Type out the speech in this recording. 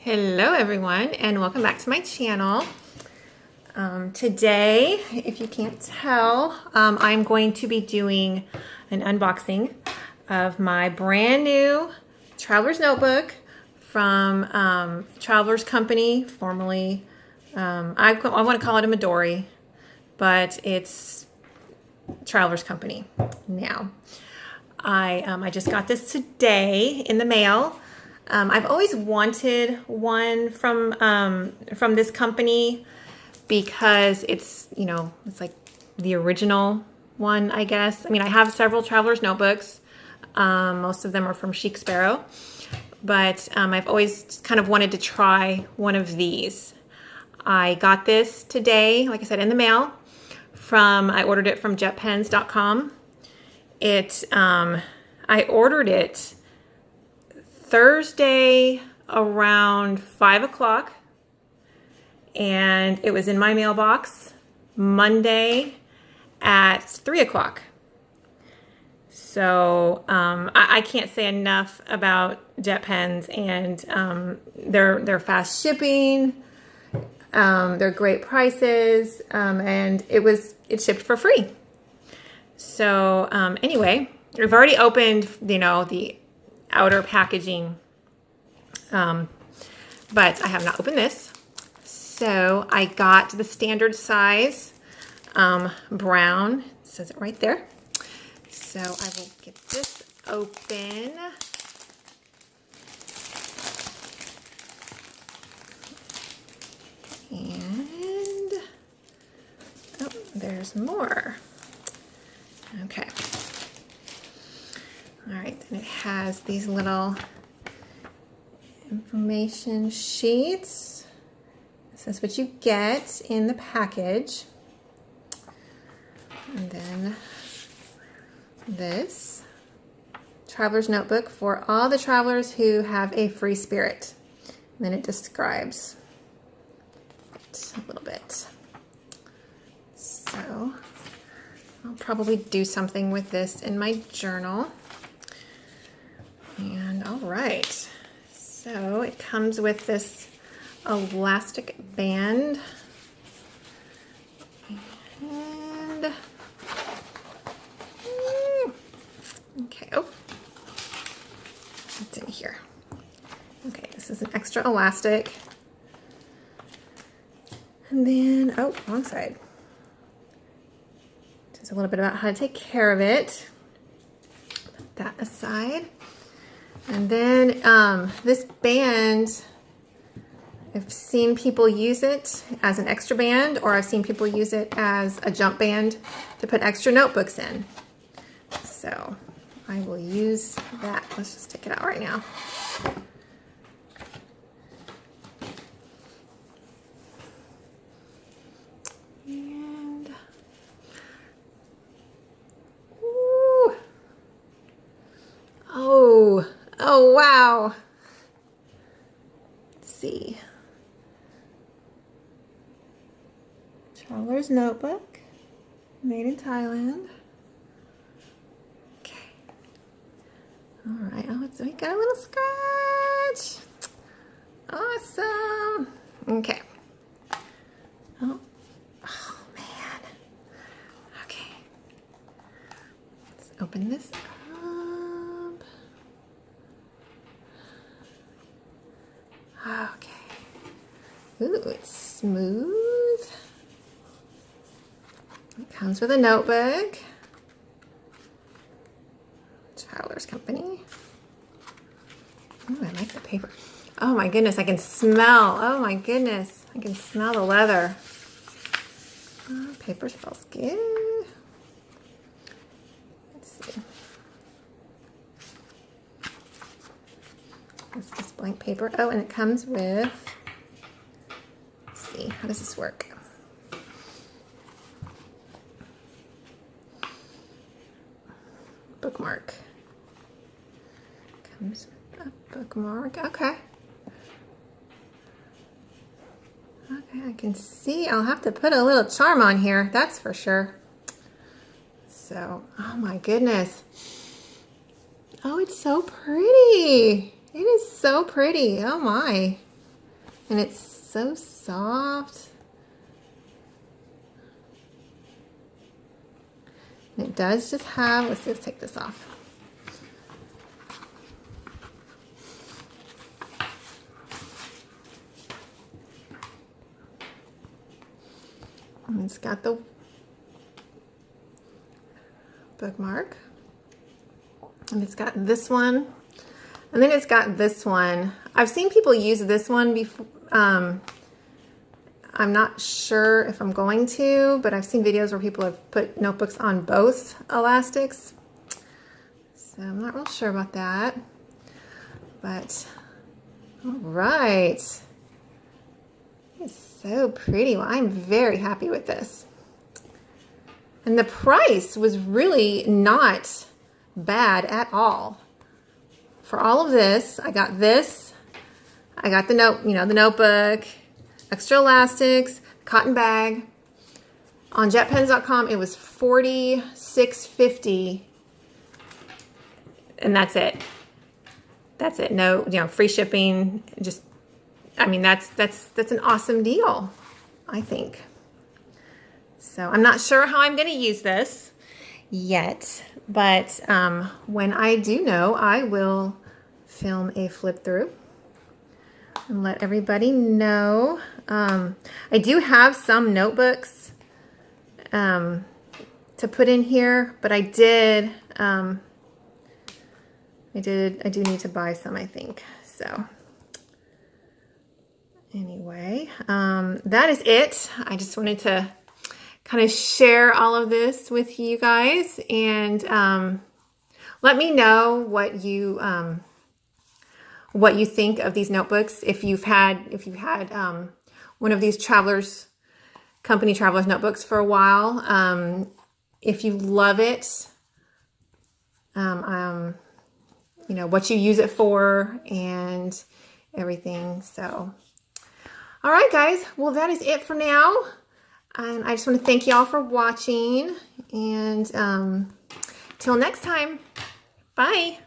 Hello everyone and welcome back to my channel. Today, if you can't tell, I'm going to be doing an unboxing of my brand new Traveler's Notebook from Traveler's Company, formerly, I want to call it a Midori, but it's Traveler's Company now. I just got this today in the mail. I've always wanted one from this company because it's, it's like the original one, I guess. I mean, I have several Traveler's Notebooks. Most of them are from Chic Sparrow, but I've always just kind of wanted to try one of these. I got this today, like I said, in the mail I ordered it from jetpens.com. I ordered it Thursday around 5 o'clock, and it was in my mailbox Monday at 3 o'clock. So I can't say enough about JetPens, and they're fast shipping, they're great prices, and it shipped for free. So anyway, we've already opened, the outer packaging, but I have not opened this. So I got the standard size, brown, it says it right there. So I will get this open. And, oh, there's more. Okay. All right, then it has these little information sheets. This is what you get in the package. And then this Traveler's Notebook for all the travelers who have a free spirit. And then it describes it a little bit. So I'll probably do something with this in my journal. And all right, so it comes with this elastic band, and okay, oh, it's in here. Okay, this is an extra elastic, and then, oh, wrong side. Just a little bit about how to take care of it. Put that aside. And then this band, I've seen people use it as an extra band, or I've seen people use it as a jump band to put extra notebooks in. So I will use that. Let's just take it out right now. And ooh. Oh, wow. Let's see. Traveler's Notebook, made in Thailand. Okay. All right. Oh, we got a little scratch. Awesome. Okay. Oh, man. Okay. Let's open this up. Okay. Ooh, it's smooth. It comes with a notebook. Traveler's Company. Ooh, I like the paper. Oh my goodness, I can smell. Oh my goodness, I can smell the leather. Oh, paper smells good. Let's see. It's just blank paper. Oh, and it comes with, let's see, how does this work? Bookmark. Comes with a bookmark. Okay. Okay, I can see. I'll have to put a little charm on here, that's for sure. So, oh my goodness. Oh, it's so pretty. It is so pretty. Oh my. And it's so soft. And it does just have, let's take this off. And it's got the bookmark. And it's got this one. And then it's got this one. I've seen people use this one before. I'm not sure if I'm going to, but I've seen videos where people have put notebooks on both elastics. So I'm not real sure about that. But, all right. It's so pretty. Well, I'm very happy with this. And the price was really not bad at all. For all of this, I got this. I got the the notebook, extra elastics, cotton bag. On jetpens.com, it was $46.50, and that's it. That's it. No, free shipping. Just, I mean, that's an awesome deal, I think. So I'm not sure how I'm going to use this yet, but when I do know, I will film a flip through and let everybody know. I do have some notebooks to put in here, but I do need to buy some, I think. So anyway, that is it. I just wanted to kind of share all of this with you guys, and let me know what you think of these notebooks. If you've had one of these company travelers notebooks for a while, if you love it, what you use it for and everything. So, all right, guys. Well, that is it for now. And I just want to thank you all for watching. And till next time, bye.